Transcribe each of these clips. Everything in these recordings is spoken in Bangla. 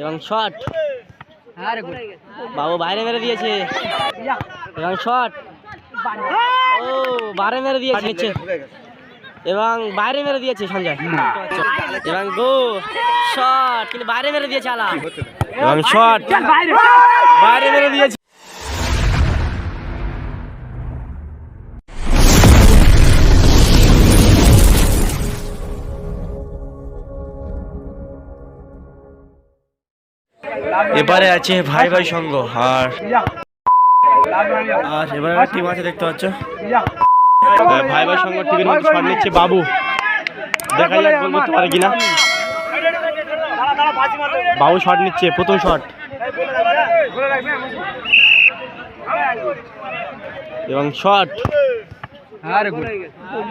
এবং শট। বাবু বাইরে মেরে দিয়েছে এবং শট। ও বাইরে মেরে দিয়েছে এবং বাইরে মেরে দিয়েছে সঞ্জয় এবং গো শট, কিন্তু বাইরে মেরে দিয়েছে আলা এবং শট বাইরে মেরে দিয়েছে। এবারে আছে ভাই ভাই সঙ্গ, আর এবারে টিম আছে দেখতে পাচ্ছ। ভাই ভাই সঙ্গ টিভির মধ্যে শট নিচ্ছে বাবু, দেখা যাক গোল করতে পারে কিনা। বাবু শট নিচ্ছে, প্রথম শট এবং শট।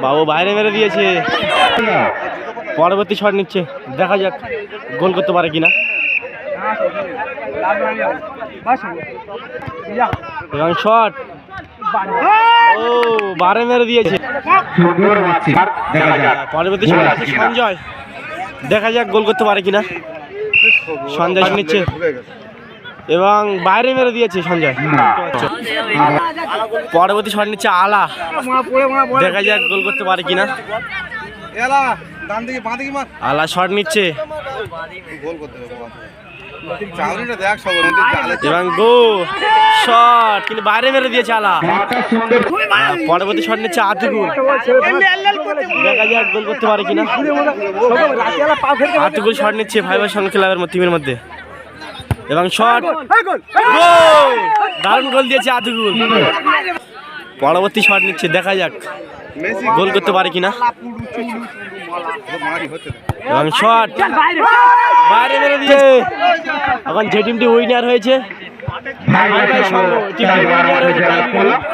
বাবু বাইরে মেরে দিয়েছে, পরবর্তী শট নিচ্ছে, দেখা যাক গোল করতে পারে কিনা। এবং শট, ও বারে মেরে দিয়েছে। পরবর্তী শট আছে সঞ্জয়, দেখা যাক গোল করতে পারে কিনা। সঞ্জয় নিচ্ছে এবং বাইরে মেরে দিয়েছে সঞ্জয়। পরবর্তী শট নিচ্ছে আলা, দেখা যাক গোল করতে পারে কিনা। আলা শট নিচ্ছে এবং গো শট, কিন্তু বাইরে মেরে দিয়েছে আলা। পরবর্তী শট নিচ্ছে আতিকুল, দেখা যাক গোল করতে পারে কিনা। আতিকুল শট নিচ্ছে ভাই ভাই সঙ্গে ক্লাবের টিমের মধ্যে এবং শট, দারুণ গোল দিয়েছে আতিকুল। পরবর্তী শট নিচ্ছে, দেখা যাক গোল করতে পারে কিনা। এবং শট বাইরে মেরে দিয়েছে। এখন যে টিমটি উইনার হয়েছে